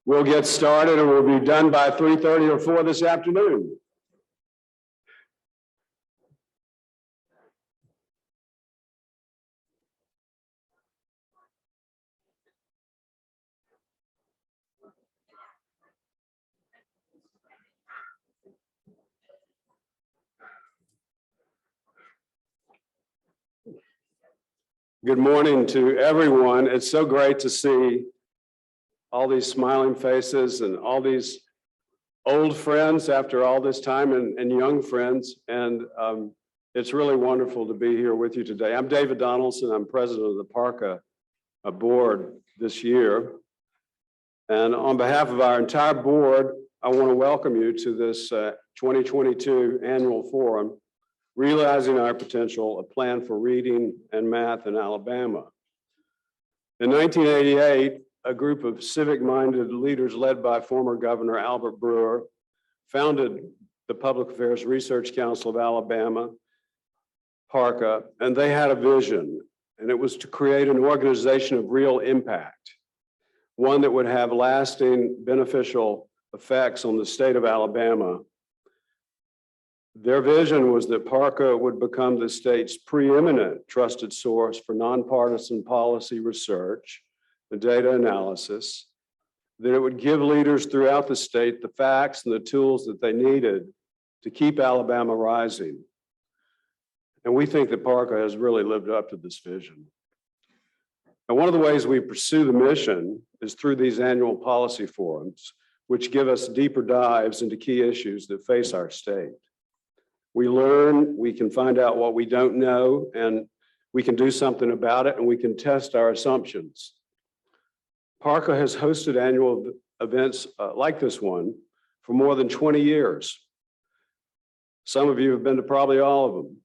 We'll get started and we'll be done by 3:30 or 4 this afternoon. Good morning to everyone. It's so great to see all these smiling faces and all these old friends after all this time and young friends. And it's really wonderful to be here with you today. I'm David Donaldson. I'm president of the PARCA board this year. And on behalf of our entire board, I want to welcome you to this 2022 annual forum, Realizing Our Potential, a Plan for Reading and Math in Alabama. In 1988, a group of civic-minded leaders led by former Governor Albert Brewer founded the Public Affairs Research Council of Alabama, PARCA, and they had a vision, and it was to create an organization of real impact, one that would have lasting beneficial effects on the state of Alabama. Their vision was that PARCA would become the state's preeminent trusted source for nonpartisan policy research and data analysis, that it would give leaders throughout the state the facts and the tools that they needed to keep Alabama rising. And we think that PARCA has really lived up to this vision. And one of the ways we pursue the mission is through these annual policy forums, which give us deeper dives into key issues that face our state. We learn, we can find out what we don't know, and we can do something about it, and we can test our assumptions. PARCA has hosted annual events like this one for more than 20 years. Some of you have been to probably all of them.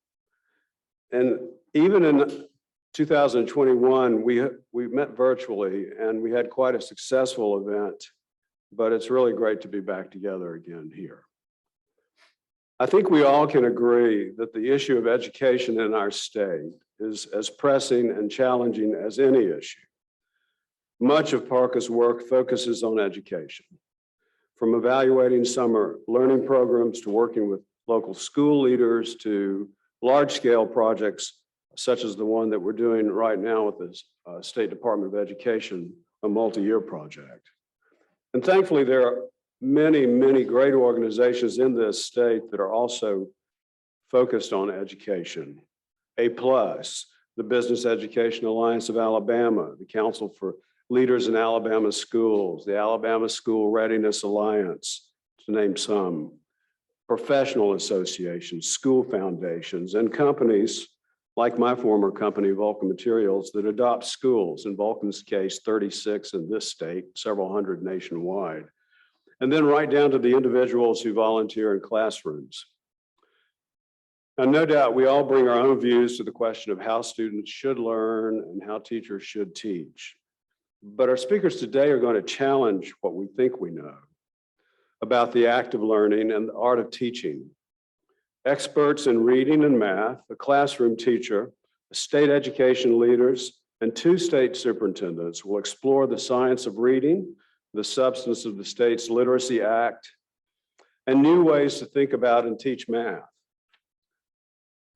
And even in 2021, we met virtually, and we had quite a successful event, but it's really great to be back together again here. I think we all can agree that the issue of education in our state is as pressing and challenging as any issue. Much of PARCA's work focuses on education, from evaluating summer learning programs to working with local school leaders to large-scale projects such as the one that we're doing right now with the State Department of Education, a multi-year project. And thankfully, there are many, many great organizations in this state that are also focused on education. A+, the Business Education Alliance of Alabama, the Council for Leaders in Alabama Schools, the Alabama School Readiness Alliance, to name some, professional associations, school foundations, and companies like my former company, Vulcan Materials, that adopt schools, in Vulcan's case, 36 in this state, several hundred nationwide. And then right down to the individuals who volunteer in classrooms. And no doubt we all bring our own views to the question of how students should learn and how teachers should teach. But our speakers today are going to challenge what we think we know about the act of learning and the art of teaching. Experts in reading and math, a classroom teacher, state education leaders, and 2 state superintendents will explore the science of reading, the substance of the state's Literacy Act, and new ways to think about and teach math.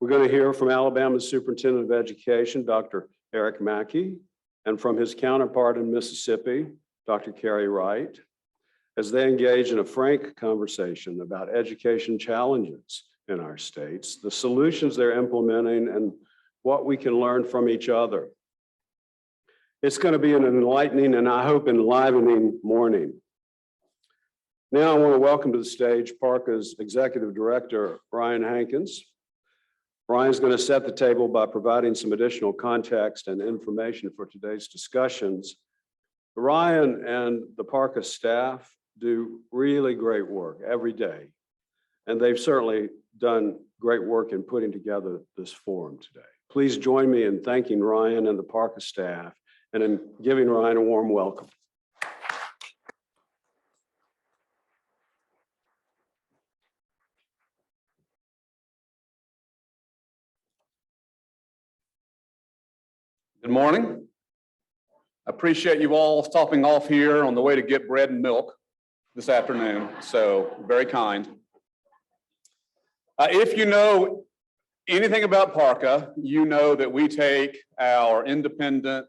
We're going to hear from Alabama's Superintendent of Education, Dr. Eric Mackey, and from his counterpart in Mississippi, Dr. Carrie Wright, as they engage in a frank conversation about education challenges in our states, the solutions they're implementing, and what we can learn from each other. It's going to be an enlightening and I hope enlivening morning. Now I want to welcome to the stage PARCA's Executive Director, Ryan Hankins. Ryan's going to set the table by providing some additional context and information for today's discussions. Ryan and the PARCA staff do really great work every day, and they've certainly done great work in putting together this forum today. Please join me in thanking Ryan and the PARCA staff and in giving Ryan a warm welcome. Good morning. I appreciate you all stopping off here on the way to get bread and milk this afternoon, so very kind. If you know anything about PARCA, you know that we take our independent,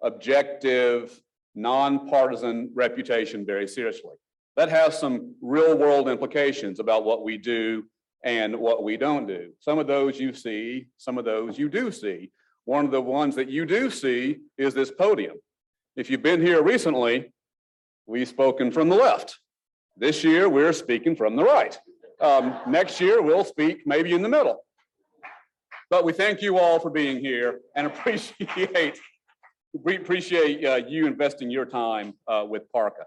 objective, nonpartisan reputation very seriously. That has some real world implications about what we do and what we don't do. Some of those you see, some of those you do see. One of the ones that you do see is this podium. If you've been here recently, we've spoken from the left. This year, we're speaking from the right. Next year, we'll speak maybe in the middle. But we thank you all for being here and appreciate you investing your time with PARCA.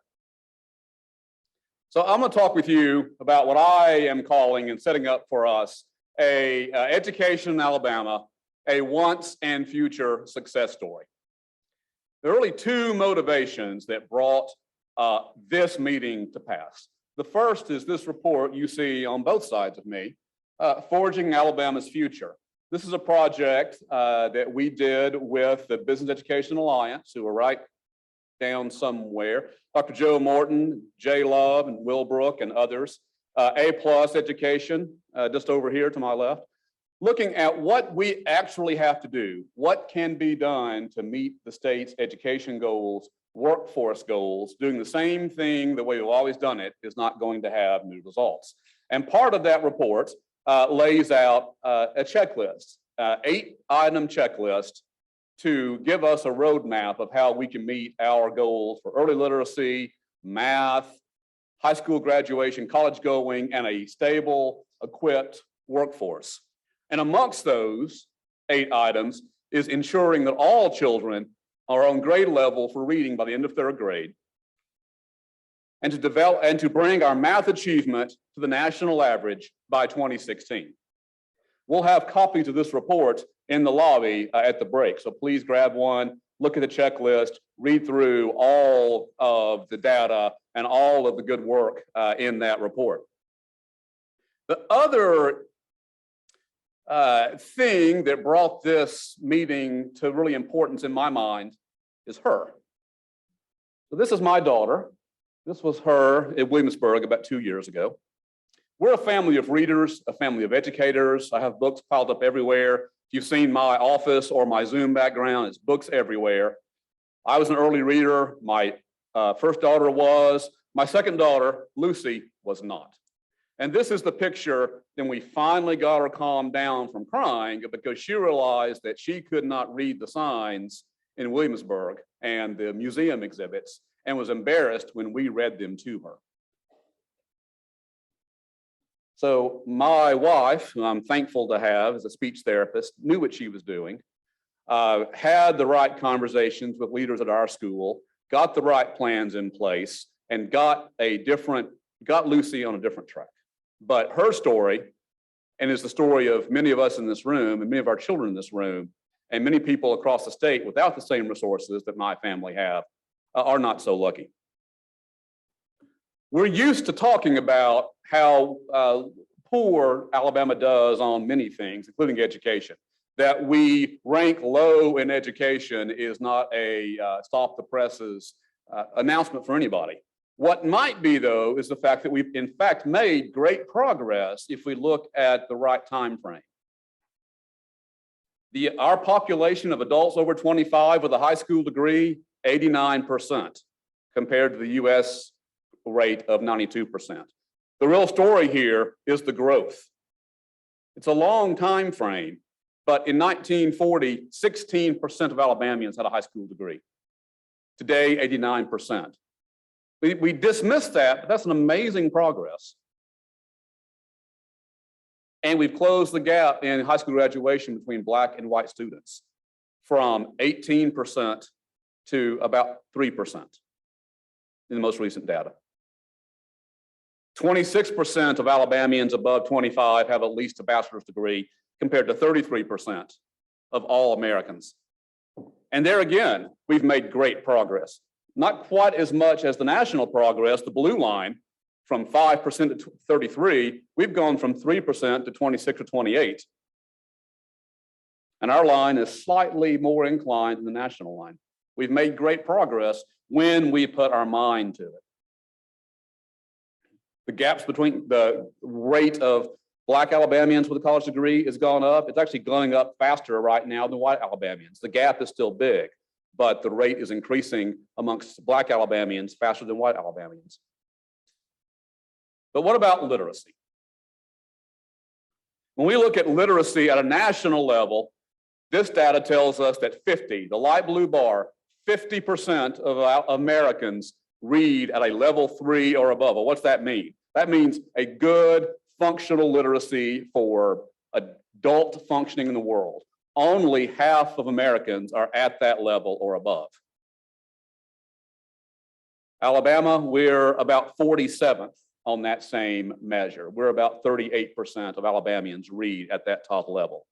So I'm going to talk with you about what I am calling and setting up for us a education in Alabama, a once and future success story. There are really two motivations that brought this meeting to pass. The first is this report you see on both sides of me, Forging Alabama's Future. This is a project that we did with the Business Education Alliance, who are right down somewhere. Dr. Joe Morton, Jay Love, and Will Brook, and others. A+ Education, just over here to my left. Looking at what we actually have to do, what can be done to meet the state's education goals, workforce goals. Doing the same thing the way we've always done it is not going to have new results. And part of that report lays out a checklist, 8-item checklist to give us a roadmap of how we can meet our goals for early literacy, math, high school graduation, college going, and a stable, equipped workforce. And amongst those 8 items is ensuring that all children are on grade level for reading by the end of 3rd grade, and to develop and to bring our math achievement to the national average by 2016. We'll have copies of this report in the lobby at the break, so please grab one, look at the checklist, read through all of the data and all of the good work in that report. The other thing that brought this meeting to really importance in my mind is her. So this is my daughter. This was her in Williamsburg about 2 years ago. We're a family of readers, a family of educators. I have books piled up everywhere. If you've seen my office or my Zoom background, it's books everywhere. I was an early reader. My first daughter was. My second daughter, Lucy, was not. And this is the picture. Then we finally got her calmed down from crying because she realized that she could not read the signs in Williamsburg and the museum exhibits and was embarrassed when we read them to her. So my wife, who I'm thankful to have as a speech therapist, knew what she was doing, had the right conversations with leaders at our school, got the right plans in place, and got Lucy on a different track. But her story, and is the story of many of us in this room and many of our children in this room, and many people across the state without the same resources that my family have, are not so lucky. We're used to talking about how poor Alabama does on many things, including education. That we rank low in education is not a stop the presses announcement for anybody. What might be, though, is the fact that we've in fact made great progress if we look at the right time frame. Our population of adults over 25 with a high school degree, 89%, compared to the US rate of 92%. The real story here is the growth. It's a long time frame, but in 1940, 16% of Alabamians had a high school degree. Today, 89%. We dismiss that, but that's an amazing progress. And we've closed the gap in high school graduation between Black and white students from 18% to about 3% in the most recent data. 26% of Alabamians above 25 have at least a bachelor's degree, compared to 33% of all Americans. And there again, we've made great progress. Not quite as much as the national progress, the blue line, from 5% to 33, we've gone from 3% to 26 or 28. And our line is slightly more inclined than the national line. We've made great progress when we put our mind to it. The gaps between the rate of Black Alabamians with a college degree has gone up. It's actually going up faster right now than white Alabamians. The gap is still big, but the rate is increasing amongst Black Alabamians faster than white Alabamians. But what about literacy? When we look at literacy at a national level, this data tells us that the light blue bar, 50% of Americans read at a level 3 or above. Well, what's that mean? That means a good functional literacy for adult functioning in the world. Only half of Americans are at that level or above. Alabama, we're about 47th on that same measure. We're about 38% of Alabamians read at that top level.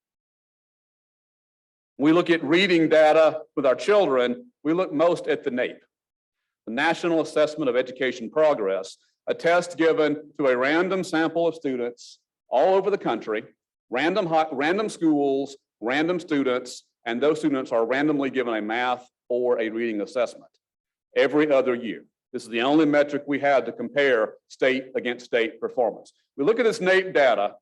When we look at reading data with our children, we look most at the NAEP, the National Assessment of Education Progress, a test given to a random sample of students all over the country, random schools, random students, and those students are randomly given a math or a reading assessment every other year. This is the only metric we have to compare state against state performance. We look at this NAEP data,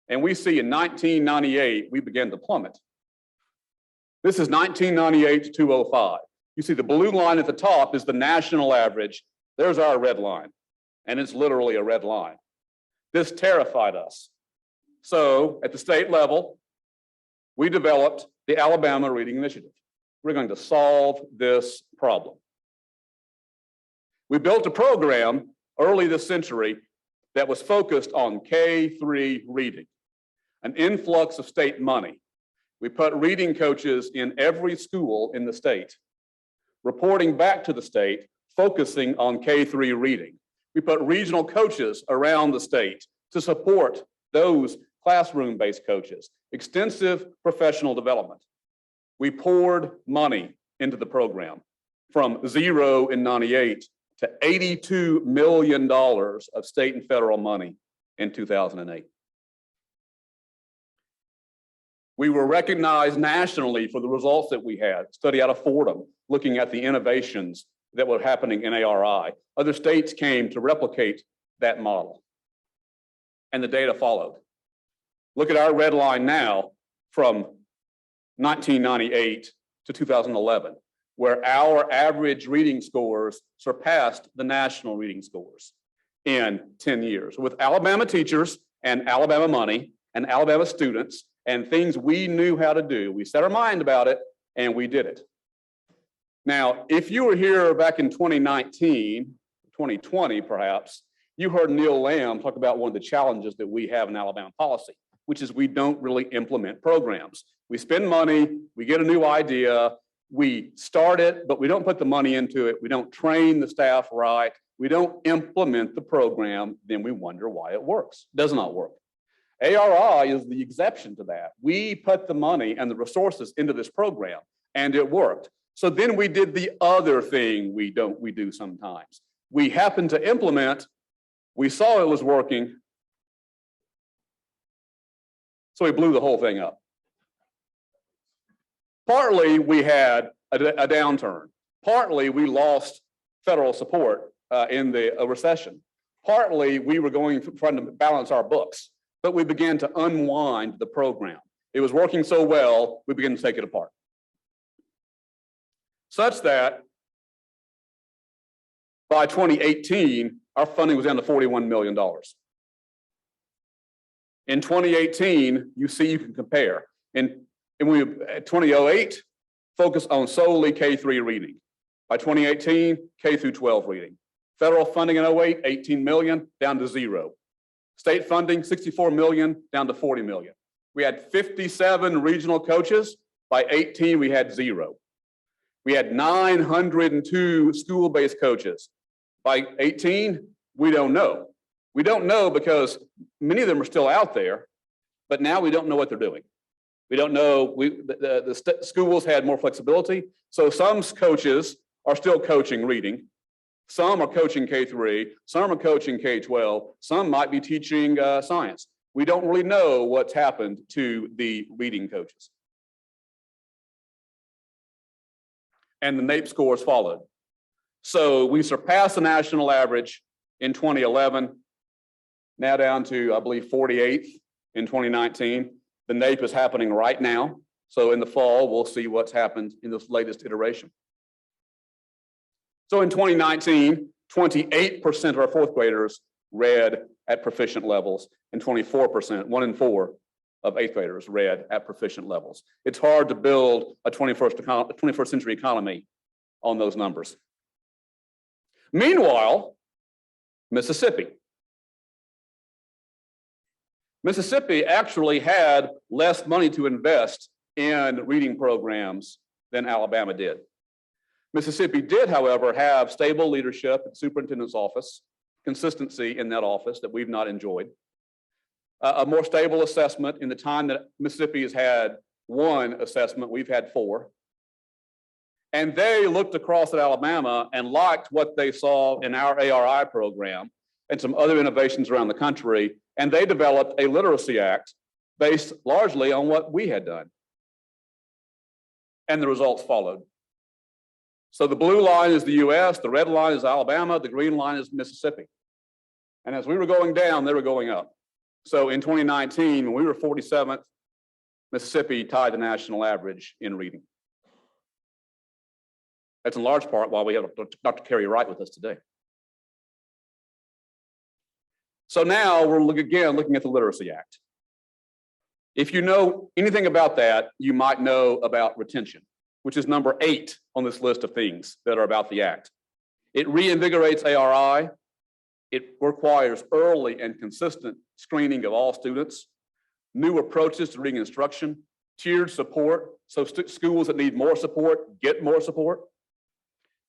and we see in 1998, we began to plummet. This is 1998 to 2005. You see the blue line at the top is the national average. There's our red line, and it's literally a red line. This terrified us. So at the state level, we developed the Alabama Reading Initiative. We're going to solve this problem. We built a program early this century that was focused on K-3 reading, an influx of state money. We put reading coaches in every school in the state, reporting back to the state, focusing on K-3 reading. We put regional coaches around the state to support those classroom-based coaches, extensive professional development. We poured money into the program from zero in 98 to $82 million of state and federal money in 2008. We were recognized nationally for the results that we had. Study out of Fordham, looking at the innovations that were happening in ARI. Other states came to replicate that model, and the data followed. Look at our red line now from 1998 to 2011, where our average reading scores surpassed the national reading scores in 10 years. With Alabama teachers and Alabama money and Alabama students and things we knew how to do, we set our mind about it and we did it. Now, if you were here back in 2019, 2020 perhaps, you heard Neil Lamb talk about one of the challenges that we have in Alabama policy, which is we don't really implement programs. We spend money, we get a new idea, we start it, but we don't put the money into it. We don't train the staff right. We don't implement the program. Then we wonder why it works. It does not work. ARI is the exception to that. We put the money and the resources into this program, and it worked. So then we did the other thing we do sometimes. We happened to implement, we saw it was working, so we blew the whole thing up. Partly we had a downturn. Partly we lost federal support in the recession. Partly we were trying to balance our books, but we began to unwind the program. It was working so well, we began to take it apart. Such that by 2018, our funding was down to $41 million. In 2018, you can compare. And we, at 2008, focused on solely K-3 reading. By 2018, K through 12 reading. Federal funding in 08, 18 million, down to 0. State funding, 64 million, down to 40 million. We had 57 regional coaches. By 18, we had 0. We had 902 school-based coaches. By 18, we don't know. We don't know because many of them are still out there, but now we don't know what they're doing. We don't know, the schools had more flexibility. So some coaches are still coaching reading. Some are coaching K-3, some are coaching K-12, some might be teaching science. We don't really know what's happened to the reading coaches. and the NAEP scores followed. So we surpassed the national average in 2011, now down to, I believe, 48th in 2019. The NAEP is happening right now. So in the fall, we'll see what's happened in this latest iteration. So in 2019, 28% of our fourth graders read at proficient levels, and 24%, 1 in 4 of eighth graders read at proficient levels. It's hard to build a 21st century economy on those numbers. Meanwhile, Mississippi. Mississippi actually had less money to invest in reading programs than Alabama did. Mississippi did, however, have stable leadership at the superintendent's office, consistency in that office that we've not enjoyed, a more stable assessment. In the time that Mississippi has had one assessment, we've had 4. And they looked across at Alabama and liked what they saw in our ARI program and some other innovations around the country. And they developed a literacy act based largely on what we had done. And the results followed. So the blue line is the US, the red line is Alabama, the green line is Mississippi. And as we were going down, they were going up. So in 2019, when we were 47th, Mississippi tied the national average in reading. That's in large part why we have Dr. Carey Wright with us today. So now we're looking at the Literacy Act. If you know anything about that, you might know about retention, which is number 8 on this list of things that are about the act. It reinvigorates ARI. It requires early and consistent screening of all students, new approaches to reading instruction, tiered support, so schools that need more support get more support,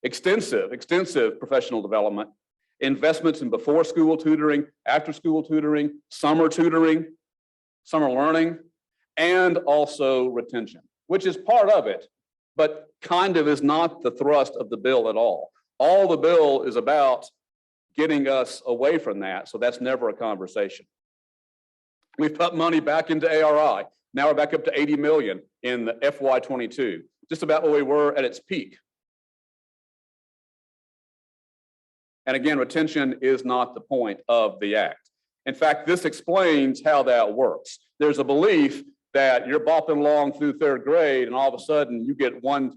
extensive professional development, investments in before school tutoring, after school tutoring, summer learning, and also retention, which is part of it, but kind of is not the thrust of the bill at all. All the bill is about getting us away from that, so that's never a conversation. We've put money back into ARI. Now we're back up to 80 million in the FY22, just about where we were at its peak. And again, retention is not the point of the act. In fact, this explains how that works. There's a belief that you're bopping along through 3rd grade and all of a sudden you get 1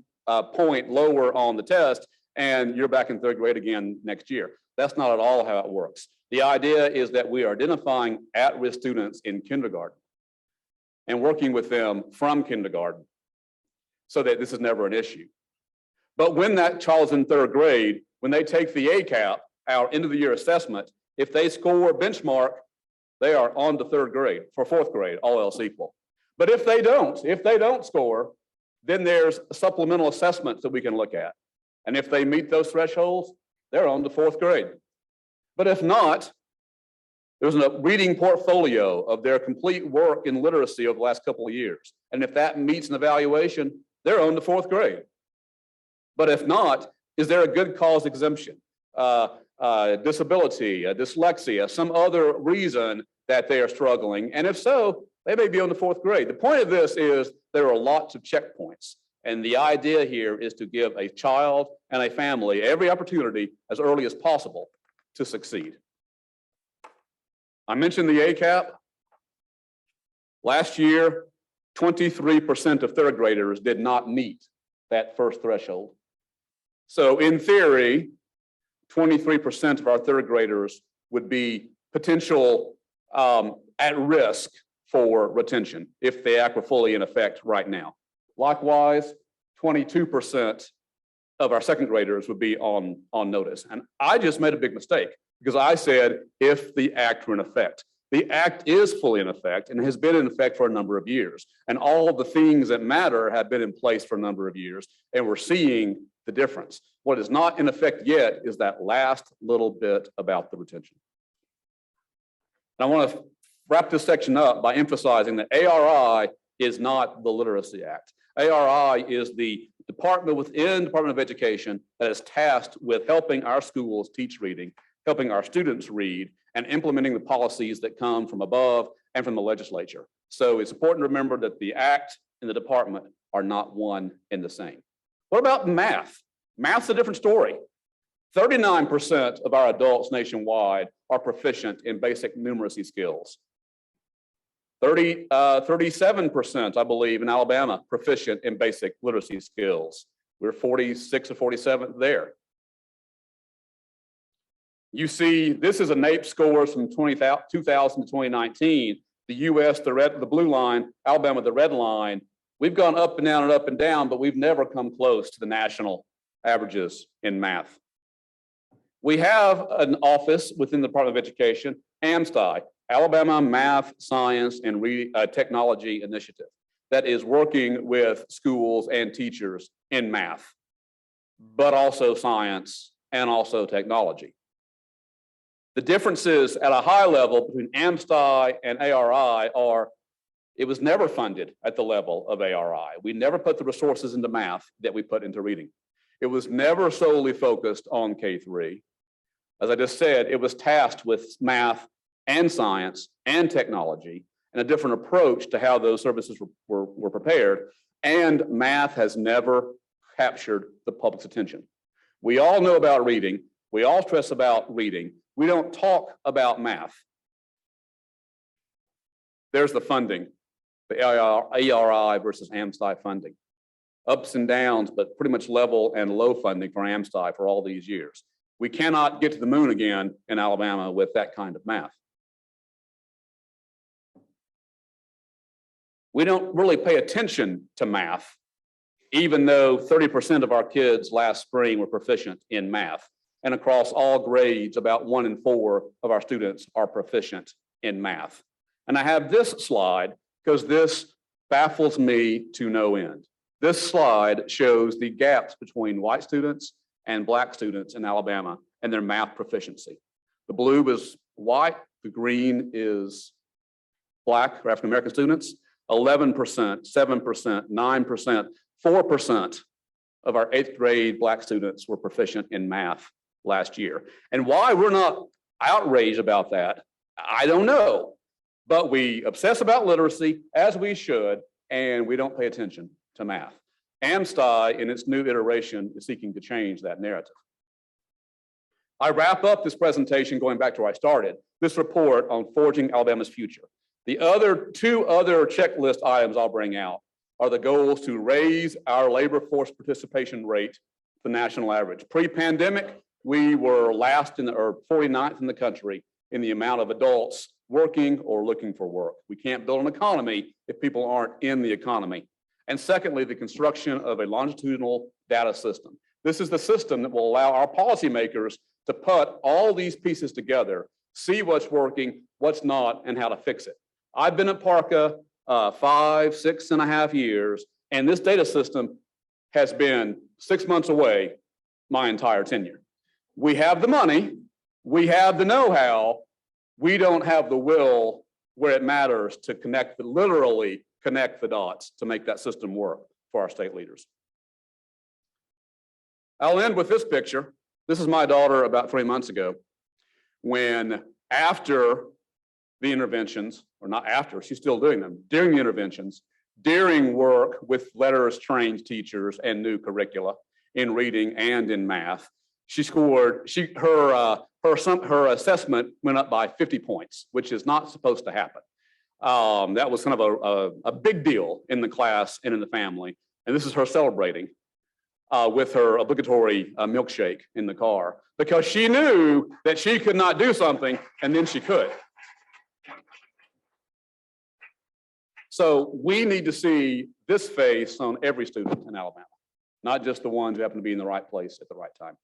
point lower on the test and you're back in 3rd grade again next year. That's not at all how it works. The idea is that we are identifying at-risk students in kindergarten and working with them from kindergarten so that this is never an issue. But when that child's in 3rd grade, when they take the ACAP, our end of the year assessment, if they score benchmark, they are on to 3rd grade for 4th grade, all else equal. But if they don't score, then there's supplemental assessments that we can look at. And if they meet those thresholds, they're on to 4th grade. But if not, there's a reading portfolio of their complete work in literacy over the last couple of years. And if that meets an evaluation, they're on to 4th grade. But if not, is there a good cause exemption, disability, dyslexia, some other reason that they are struggling? And if so, they may be on the 4th grade. The point of this is there are lots of checkpoints. And the idea here is to give a child and a family every opportunity as early as possible to succeed. I mentioned the ACAP. Last year, 23% of 3rd graders did not meet that first threshold. So in theory, 23% of our 3rd graders would be potential at risk for retention if the act were fully in effect right now. Likewise, 22% of our 2nd graders would be on notice. And I just made a big mistake because I said if the act were in effect. The act is fully in effect and has been in effect for a number of years. And all of the things that matter have been in place for a number of years. And we're seeing the difference. What is not in effect yet is that last little bit about the retention. And I want to wrap this section up by emphasizing that ARI is not the Literacy Act. ARI is the department within the Department of Education that is tasked with helping our schools teach reading, helping our students read, and implementing the policies that come from above and from the legislature. So it's important to remember that the act and the department are not one and the same. What about math? Math's a different story. 39% of our adults nationwide are proficient in basic numeracy skills. 37%, I believe, in Alabama, proficient in basic literacy skills. We're 46 or 47 there. You see, this is a NAEP scores from 2000 to 2019. The US, the blue line, Alabama, the red line. We've gone up and down, but we've never come close to the national averages in math. We have an office within the Department of Education, AMSTI, Alabama Math, Science, and Technology Initiative, that is working with schools and teachers in math, but also science and also technology. The differences at a high level between AMSTI and ARI are, it was never funded at the level of ARI. We never put the resources into math that we put into reading. It was never solely focused on K-3. As I just said, it was tasked with math and science and technology and a different approach to how those services were prepared. And math has never captured the public's attention. We all know about reading. We all stress about reading. We don't talk about math. There's the funding, the ARI versus AMSTI funding. Ups and downs, but pretty much level and low funding for AMSTI for all these years. We cannot get to the moon again in Alabama with that kind of math. We don't really pay attention to math, even though 30% of our kids last spring were proficient in math. And across all grades, about 1 in 4 of our students are proficient in math. And I have this slide because this baffles me to no end. This slide shows the gaps between white students and black students in Alabama and their math proficiency. The blue is white, the green is black or African American students. 11%, 7%, 9%, 4% of our 8th grade black students were proficient in math last year. And why we're not outraged about that, I don't know. But we obsess about literacy, as we should, and we don't pay attention to math. AMSTI, in its new iteration, is seeking to change that narrative. I wrap up this presentation going back to where I started, this report on forging Alabama's future. The two other checklist items I'll bring out are the goals to raise our labor force participation rate to the national average. Pre-pandemic, we were last in or 49th in the country in the amount of adults working or looking for work. We can't build an economy if people aren't in the economy. And secondly, the construction of a longitudinal data system. This is the system that will allow our policymakers to put all these pieces together, see what's working, what's not, and how to fix it. I've been at PARCA 5, 6.5 years, and this data system has been 6 months away my entire tenure. We have the money, we have the know-how, we don't have the will where it matters to literally connect the dots to make that system work for our state leaders. I'll end with this picture. This is my daughter about 3 months ago, when after the interventions, or not after, she's still doing them, during the interventions, during work with letters trained teachers and new curricula in reading and in math, she scored, her assessment went up by 50 points, which is not supposed to happen. That was kind of a big deal in the class and in the family. And this is her celebrating with her obligatory milkshake in the car, because she knew that she could not do something and then she could. So we need to see this face on every student in Alabama, not just the ones who happen to be in the right place at the right time.